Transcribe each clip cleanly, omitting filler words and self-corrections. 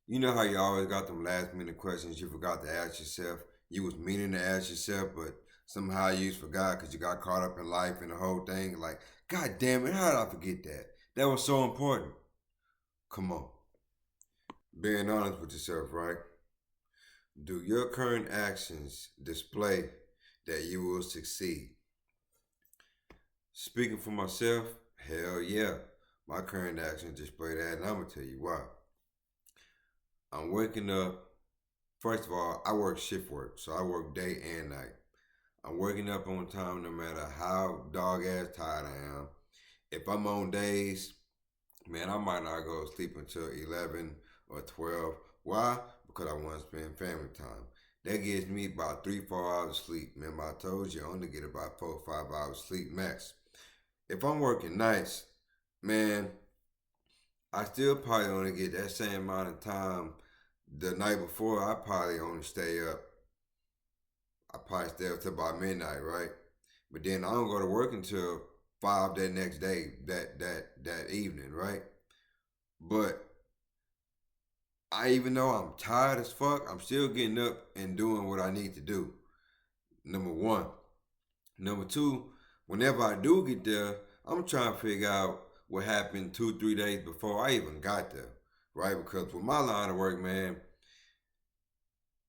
You know how you always got them last minute questions you forgot to ask yourself? You was meaning to ask yourself, but somehow you just forgot because you got caught up in life and the whole thing. Like, God damn it, how did I forget that? That was so important. Come on. Being honest with yourself, right? Do your current actions display that you will succeed? Speaking for myself, hell yeah. My current actions display that, and I'm going to tell you why. I'm waking up. First of all, I work shift work, so I work day and night. I'm waking up on time no matter how dog ass tired I am. If I'm on days, man, I might not go to sleep until 11 or 12. Why? Because I want to spend family time. That gives me about 3, 4 hours of sleep. Remember, I told you I only get about 4, 5 hours sleep max. If I'm working nights, man, I still probably only get that same amount of time the night before. I probably stay up till about midnight, right? But then I don't go to work until 5 that next day, that evening, right? But even though I'm tired as fuck, I'm still getting up and doing what I need to do. Number one. Number two, whenever I do get there, I'm trying to figure out what happened 2, 3 days before I even got there, right? Because with my line of work, man,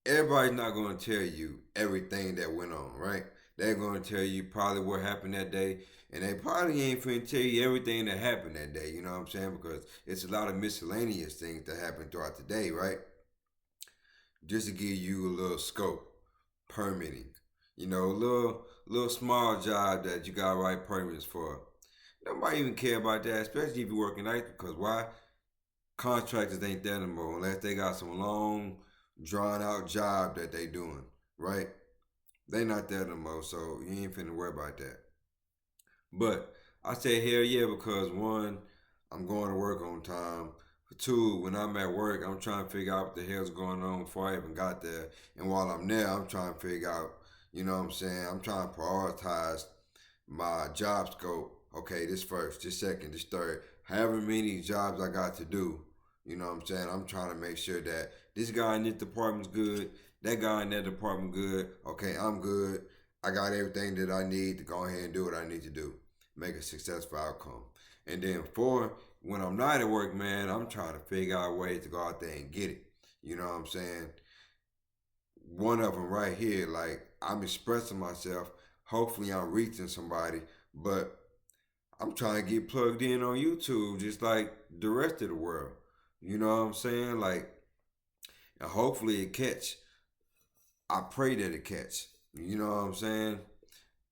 everybody's not going to tell you everything that went on, right? They're going to tell you probably what happened that day, and they probably ain't finna tell you everything that happened that day, you know what I'm saying? Because it's a lot of miscellaneous things that happen throughout the day, right? Just to give you a little scope, permitting, a little small job that you got to write permits for. Nobody even care about that, especially if you're working nights, because why? Contractors ain't there no more unless they got some long, drawn out job that they doing, right? They not there no more, so you ain't finna worry about that. But I say hell yeah because one, I'm going to work on time. For two, when I'm at work, I'm trying to figure out what the hell's going on before I even got there. And while I'm there, I'm trying to figure out, you know what I'm saying? I'm trying to prioritize my job scope. Okay, this first, this second, this third. However many jobs I got to do, you know what I'm saying? I'm trying to make sure that this guy in this department's good, that guy in that department good. Okay, I'm good. I got everything that I need to go ahead and do what I need to do. Make a successful outcome. And then four, when I'm not at work, man, I'm trying to figure out ways to go out there and get it. You know what I'm saying? One of them right here, like I'm expressing myself. Hopefully, I'm reaching somebody, but I'm trying to get plugged in on YouTube just like the rest of the world. You know what I'm saying? Like, and hopefully it catch. I pray that it catch. You know what I'm saying?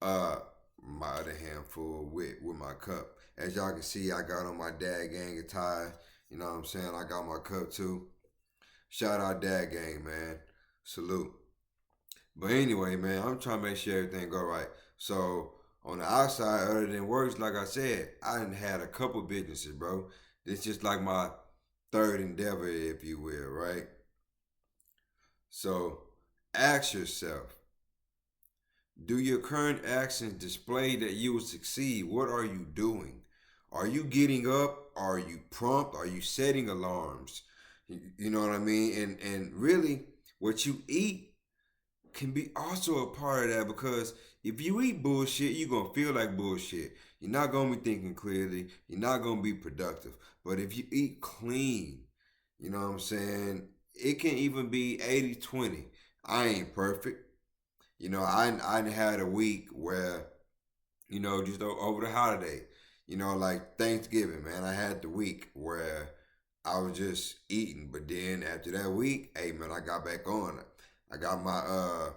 Uh, my other handful with my cup. As y'all can see, I got on my dad gang attire. You know what I'm saying? I got my cup too. Shout out dad gang, man. Salute. But anyway, man, I'm trying to make sure everything go right. So on the outside, other than works, like I said, I done had a couple businesses, bro. This just like my third endeavor, if you will, right? So ask yourself, do your current actions display that you will succeed? What are you doing? Are you getting up? Are you prompt? Are you setting alarms? You know what I mean? And really, what you eat can be also a part of that because if you eat bullshit, you're gonna feel like bullshit. You're not gonna be thinking clearly. You're not gonna be productive. But if you eat clean, you know what I'm saying? It can even be 80-20. I ain't perfect. I had a week where, just over the holiday, like Thanksgiving, man, I had the week where I was just eating. But then after that week, hey, man, I got back on it. I got my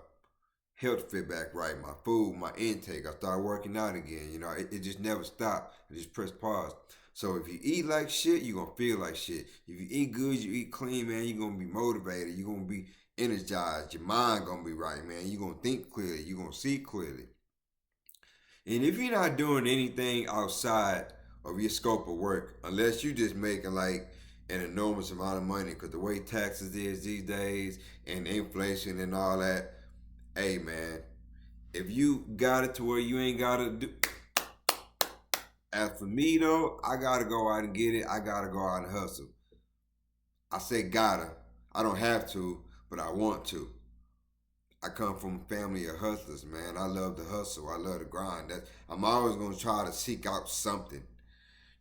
health fit back right, my food, my intake. I started working out again. It just never stopped. I just press pause. So if you eat like shit, you're gonna feel like shit. If you eat good, you eat clean, man, you're gonna be motivated. You're gonna be energized. Your mind gonna be right, man. You're gonna think clearly. You're gonna see clearly. And if you're not doing anything outside of your scope of work, unless you're just making like an enormous amount of money, because the way taxes is these days and inflation and all that, hey man, if you got it to where you ain't gotta do. As for me though, I gotta go out and get it. I gotta go out and hustle. I say gotta. I don't have to, but I want to. I come from a family of hustlers, man. I love the hustle. I love the grind. I'm always gonna try to seek out something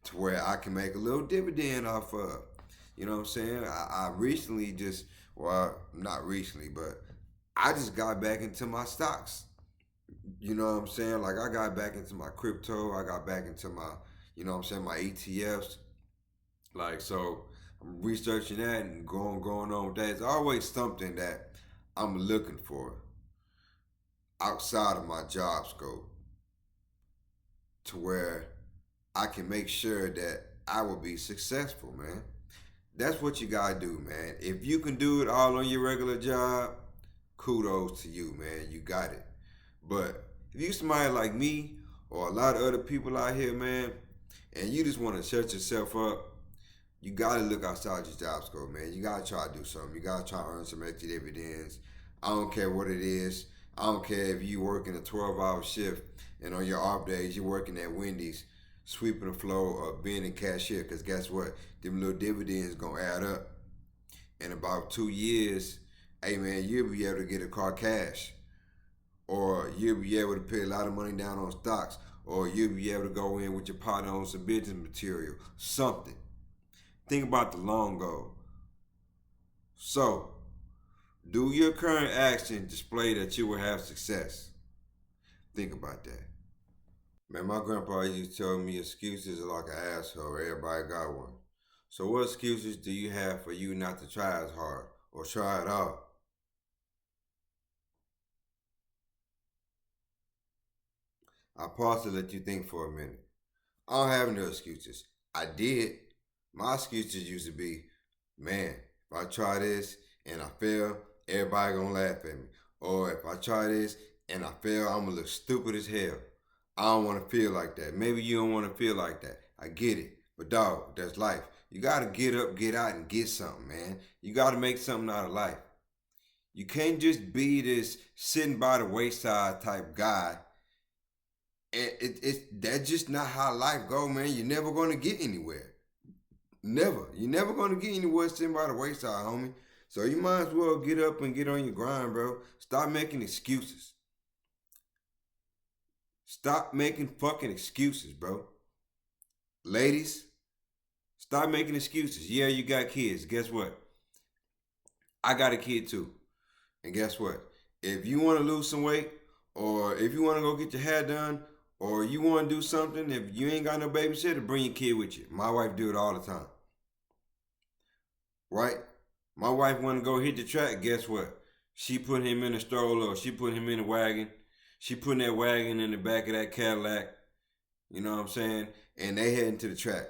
to where I can make a little dividend off of. You know what I'm saying? I recently just, well, not recently, but I just got back into my stocks. You know what I'm saying? Like I got back into my crypto. I got back into my, you know what I'm saying, my ETFs. Like so, I'm researching that and going on with that. It's always something that I'm looking for outside of my job scope to where I can make sure that I will be successful, man. That's what you gotta do, man. If you can do it all on your regular job, kudos to you, man. You got it. But if you somebody like me or a lot of other people out here, man, and you just want to shut yourself up, you gotta look outside your job scope, man. You gotta try to do something. You gotta try to earn some extra dividends. I don't care what it is. I don't care if you working a 12-hour shift and on your off days you're working at Wendy's, sweeping the floor or being a cashier. Cause guess what? Them little dividends gonna add up. In about 2 years, hey man, you'll be able to get a car cash, or you'll be able to pay a lot of money down on stocks, or you'll be able to go in with your partner on some business material, something. Think about the long goal. So, do your current action display that you will have success? Think about that. Man, my grandpa used to tell me excuses are like an asshole. Everybody got one. So, what excuses do you have for you not to try as hard or try at all? I pause to let you think for a minute. I don't have no excuses. I did. My excuses used to be, man, if I try this and I fail, everybody gonna laugh at me. Or if I try this and I fail, I'm gonna look stupid as hell. I don't wanna feel like that. Maybe you don't wanna feel like that. I get it. But dog, that's life. You gotta get up, get out, and get something, man. You gotta make something out of life. You can't just be this sitting by the wayside type guy. And it's that's just not how life go, man. You're never gonna get anywhere. Never. You're never gonna get anywhere sitting by the wayside, homie. So you might as well get up and get on your grind, bro. Stop making excuses. Stop making fucking excuses, bro. Ladies, stop making excuses. Yeah, you got kids. Guess what? I got a kid too. And guess what? If you want to lose some weight, or if you want to go get your hair done, or you want to do something, if you ain't got no babysitter, bring your kid with you. My wife do it all the time, right? My wife want to go hit the track. Guess what? She put him in a stroller, or she put him in a wagon. She putting that wagon in the back of that Cadillac. You know what I'm saying? And they heading to the track.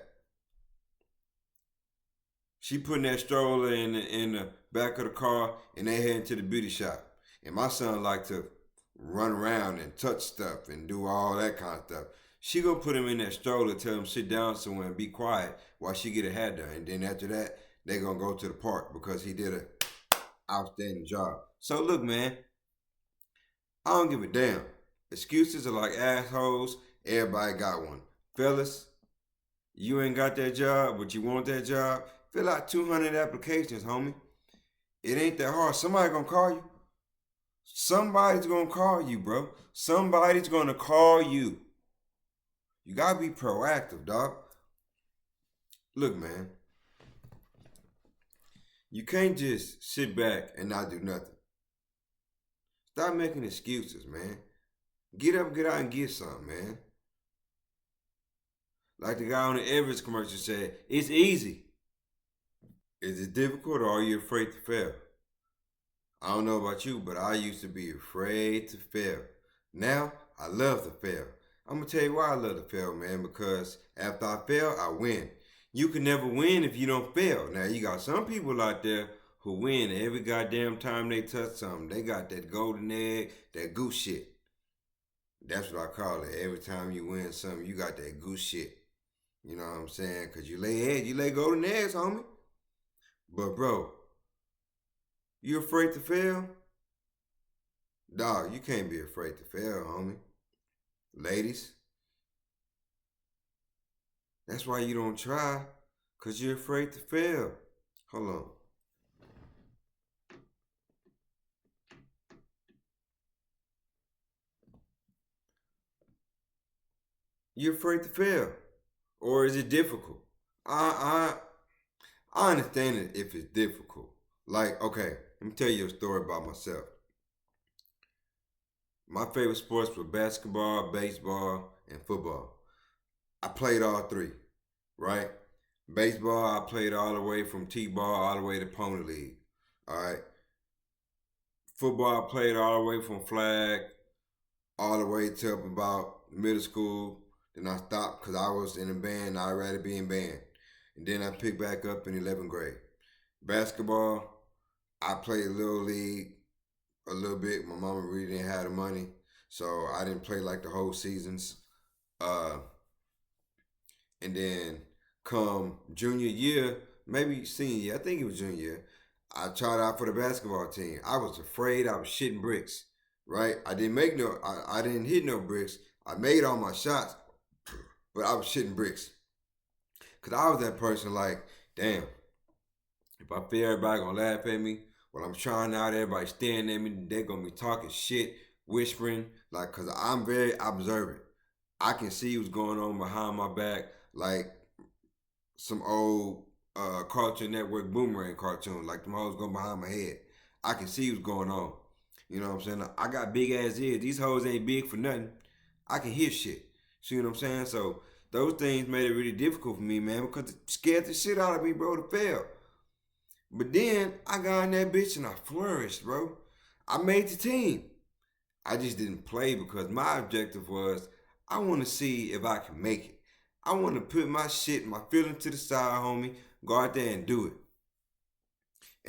She putting that stroller in the back of the car, and they heading to the beauty shop. And my son like to run around and touch stuff and do all that kind of stuff. She gonna put him in that stroller, tell him sit down somewhere and be quiet while she get her hair done. And then after that, they gonna go to the park because he did a outstanding job. So look, man, I don't give a damn. Excuses are like assholes. Everybody got one. Fellas, you ain't got that job, but you want that job. Fill out 200 applications, homie. It ain't that hard. Somebody gonna call you. Somebody's gonna call you, bro. Somebody's gonna call you. You gotta be proactive, dog. Look, man, you can't just sit back and not do nothing. Stop making excuses, man. Get up, get out, and get something, man. Like the guy on the Everest commercial said, it's easy. Is it difficult or are you afraid to fail? I don't know about you, but I used to be afraid to fail. Now, I love to fail. I'm going to tell you why I love to fail, man, because after I fail, I win. You can never win if you don't fail. Now, you got some people out there who win every goddamn time they touch something. They got that golden egg, that goose shit. That's what I call it. Every time you win something, you got that goose shit. You know what I'm saying? Because you lay eggs, you lay golden eggs, homie. But, bro, you afraid to fail? Dog, you can't be afraid to fail, homie. Ladies, that's why you don't try, because you're afraid to fail. Hold on. You're afraid to fail, or is it difficult? I I understand it if it's difficult. Like, okay, let me tell you a story about myself. My favorite sports were basketball, baseball, and football. I played all three, right? Baseball, I played all the way from T-ball all the way to Pony League. All right. Football, I played all the way from flag all the way to up about middle school. Then I stopped because I was in a band. I'd rather be in band. And then I picked back up in 11th grade. Basketball, I played little league a little bit. My mama really didn't have the money, so I didn't play like the whole seasons. Uh, and then come junior year, maybe senior year, I think it was junior year, I tried out for the basketball team. I was afraid I was shitting bricks, right? I didn't hit no bricks. I made all my shots, but I was shitting bricks. Cause I was that person like, damn, if I feel everybody gonna laugh at me, while I'm trying out, everybody staring at me, they gonna be talking shit, whispering, like, cause I'm very observant. I can see what's going on behind my back, like some old Cartoon Network boomerang cartoon, like them hoes going behind my head. I can see what's going on. You know what I'm saying? I got big ass ears. These hoes ain't big for nothing. I can hear shit. See what I'm saying? So those things made it really difficult for me, man, because it scared the shit out of me, bro, to fail. But then I got in that bitch and I flourished, bro. I made the team. I just didn't play because my objective was I want to see if I can make it. I want to put my shit, my feelings to the side, homie. Go out there and do it.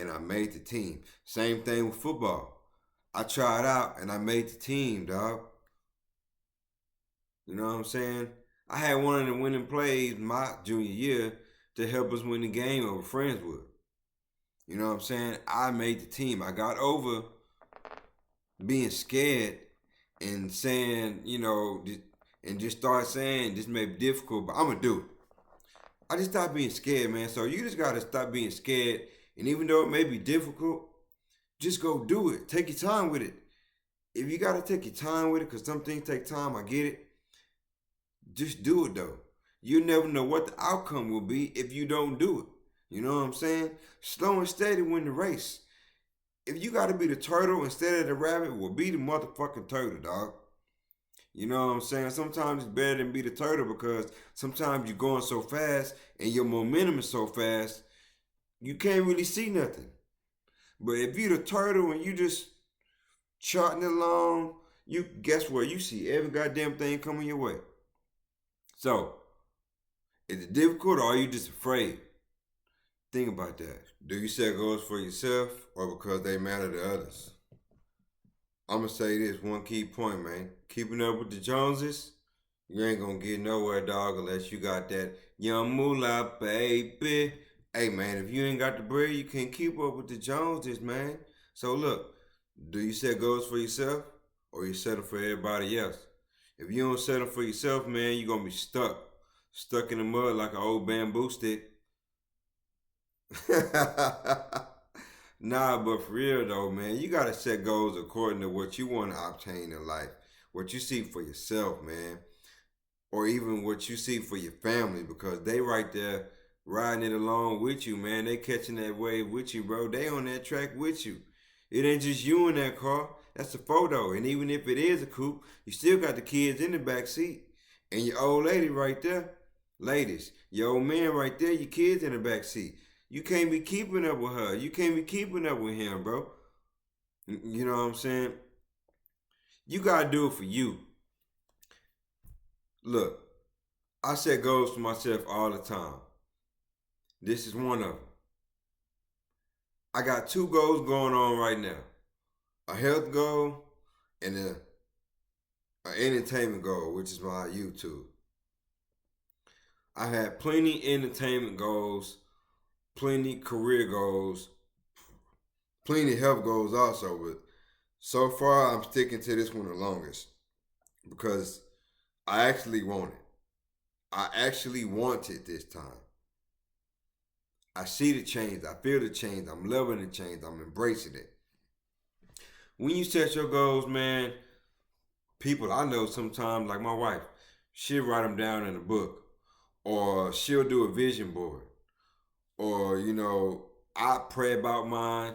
And I made the team. Same thing with football. I tried out and I made the team, dog. You know what I'm saying? I had one of the winning plays my junior year to help us win the game over Friendswood. You know what I'm saying? I made the team. I got over being scared and saying, and just start saying this may be difficult, but I'm gonna do it. I just stopped being scared, man. So you just gotta stop being scared, and even though it may be difficult, just go do it. Take your time with it. If you gotta take your time with it, cause some things take time, I get it. Just do it though. You never know what the outcome will be if you don't do it. You know what I'm saying? Slow and steady win the race. If you gotta be the turtle instead of the rabbit, well, be the motherfucking turtle, dog. You know what I'm saying? Sometimes it's better than be the turtle because sometimes you're going so fast and your momentum is so fast, you can't really see nothing. But if you're the turtle and you just charting along, you guess what? You see every goddamn thing coming your way. So, is it difficult or are you just afraid? Think about that. Do you set goals for yourself or because they matter to others? I'm gonna say this one key point, man. Keeping up with the Joneses, you ain't gonna get nowhere, dog, unless you got that young moolah, baby. Hey, man, if you ain't got the bread, you can't keep up with the Joneses, man. So look, do you set goals for yourself or you settle for everybody else? If you don't settle for yourself, man, you're gonna be stuck in the mud like an old bamboo stick. Nah, but for real though, man, you gotta set goals according to what you want to obtain in life, what you see for yourself, man, or even what you see for your family, because they right there riding it along with you, man. They catching that wave with you, bro. They on that track with you. It ain't just you in that car. That's a photo, and even if it is a coupe, you still got the kids in the back seat, and your old lady right there. Ladies, your old man right there, your kids in the back seat. You can't be keeping up with her. You can't be keeping up with him, bro. You know what I'm saying? You gotta do it for you. Look, I set goals for myself all the time. This is one of them. I got two goals going on right now: a health goal and an entertainment goal, which is my YouTube. I had plenty entertainment goals, plenty career goals, plenty health goals also, but so far I'm sticking to this one the longest because I actually want it. I actually want it this time. I see the change. I feel the change. I'm loving the change. I'm embracing it. When you set your goals, man, people I know sometimes, like my wife, She'll write them down in a book, or she'll do a vision board, or I pray about mine,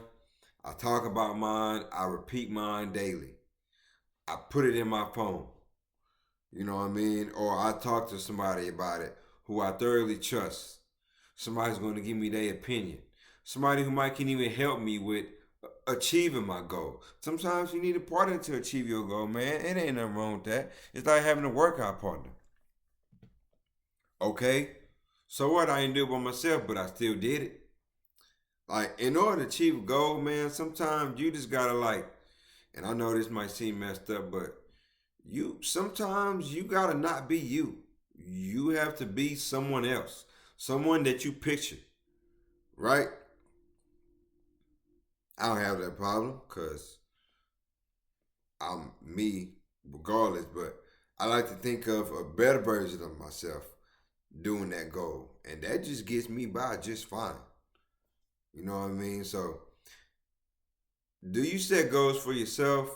I talk about mine, I repeat mine daily. I put it in my phone. You know what I mean? Or I talk to somebody about it who I thoroughly trust. Somebody's going to give me their opinion. Somebody who might can even help me with achieving my goal. Sometimes you need a partner to achieve your goal, man. It ain't nothing wrong with that. It's like having a workout partner. Okay? So what? I didn't do it by myself, but I still did it. Like, in order to achieve a goal, man, sometimes you just gotta and I know this might seem messed up, but you sometimes you gotta not be you. You have to be someone else, someone that you picture, right? I don't have that problem because I'm me regardless, but I like to think of a better version of myself doing that goal, and that just gets me by just fine. You know what I mean? So, do you set goals for yourself,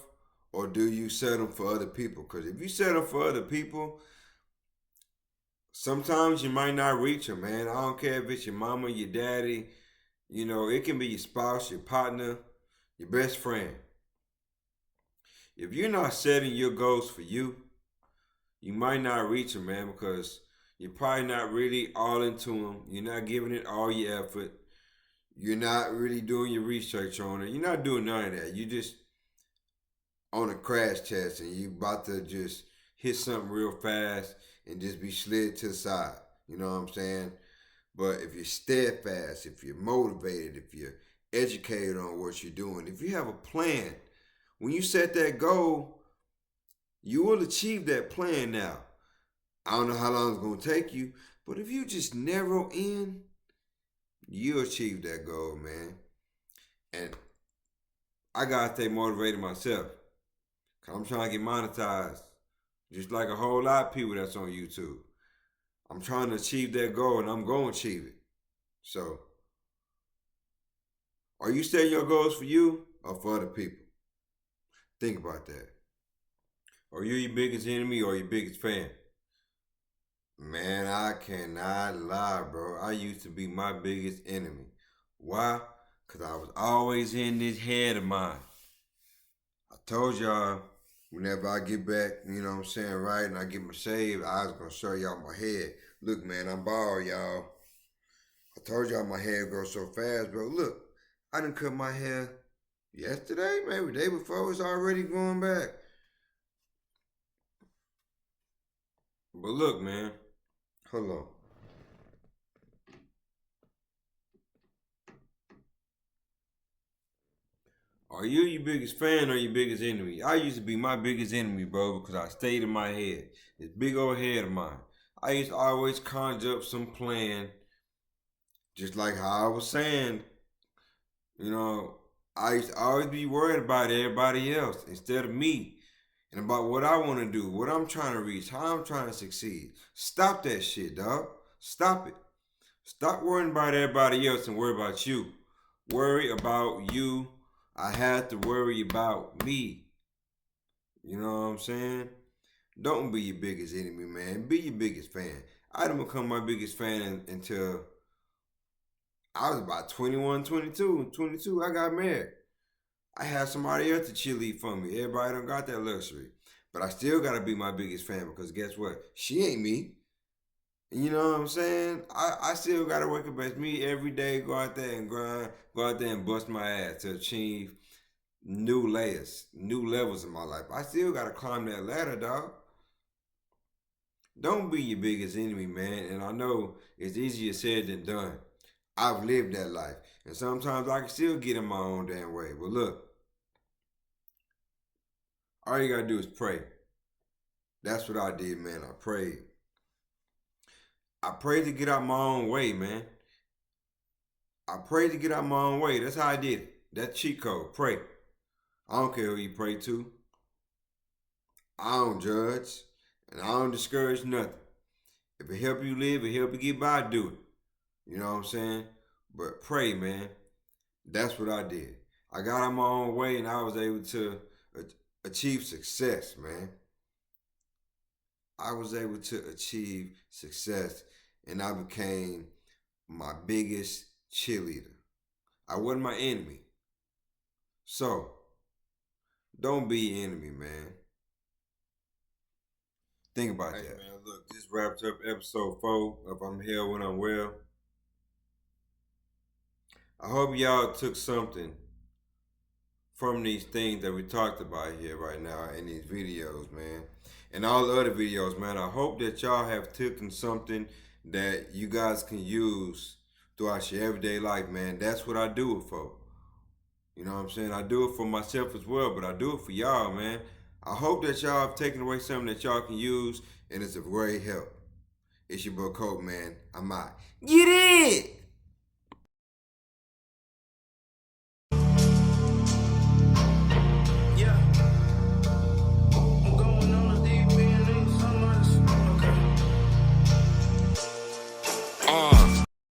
or do you set them for other people? Because if you set them for other people, sometimes you might not reach them, man. I don't care if it's your mama, your daddy, it can be your spouse, your partner, your best friend. If you're not setting your goals for you, you might not reach them, man, because you're probably not really all into them. You're not giving it all your effort. You're not really doing your research on it. You're not doing none of that. You just on a crash test and you about to just hit something real fast and just be slid to the side. You know what I'm saying? But if you're steadfast, if you're motivated, if you're educated on what you're doing, if you have a plan, when you set that goal, you will achieve that plan now. I don't know how long it's going to take you, but if you just narrow in, you'll achieve that goal, man. And I got to stay motivated myself. Cause I'm trying to get monetized. Just like a whole lot of people that's on YouTube. I'm trying to achieve that goal and I'm going to achieve it. So, are you setting your goals for you or for other people? Think about that. Are you your biggest enemy or your biggest fan? Man, I cannot lie, bro. I used to be my biggest enemy. Why? Because I was always in this head of mine. I told y'all, whenever I get back, you know what I'm saying, right, and I get my shave, I was going to show y'all my head. Look, man, I'm bald, y'all. I told y'all my hair grows so fast, bro. Look, I done cut my hair yesterday, maybe the day before. It's already going back. But look, man, hold on. Are you your biggest fan or your biggest enemy? I used to be my biggest enemy, bro, because I stayed in my head. This big old head of mine. I used to always conjure up some plan, just like how I was saying. You know, I used to always be worried about everybody else instead of me and about what I want to do, what I'm trying to reach, how I'm trying to succeed. Stop that shit, dog. Stop it. Stop worrying about everybody else and worry about you. Worry about you. I had to worry about me. You know what I'm saying? Don't be your biggest enemy, man. Be your biggest fan. I didn't become my biggest fan until I was about 21, 22. 22, I got married. I had somebody else to cheerlead for me. Everybody don't got that luxury. But I still gotta be my biggest fan because guess what? She ain't me. You know what I'm saying? I still gotta work up as me every day, go out there and grind, go out there and bust my ass to achieve new layers, new levels in my life. I still gotta climb that ladder, dog. Don't be your biggest enemy, man. And I know it's easier said than done. I've lived that life. And sometimes I can still get in my own damn way. But look, all you gotta do is pray. That's what I did, man. I prayed. I prayed to get out my own way, man. I prayed to get out my own way. That's how I did it. That cheat code. Pray. I don't care who you pray to. I don't judge. And I don't discourage nothing. If it help you live, it help you get by, do it. You know what I'm saying? But pray, man. That's what I did. I got out my own way and I was able to achieve success, man. I was able to achieve success and I became my biggest cheerleader. I wasn't my enemy. So, don't be enemy, man. Think about that. Man, look, this wraps up episode 4 of I'm Here When I'm Well. I hope y'all took something from these things that we talked about here right now in these videos, man. And all the other videos, man. I hope that y'all have taken something that you guys can use throughout your everyday life, man. That's what I do it for. You know what I'm saying? I do it for myself as well, but I do it for y'all, man. I hope that y'all have taken away something that y'all can use, and it's a great help. It's your boy Coke, man. I'm out. Get it!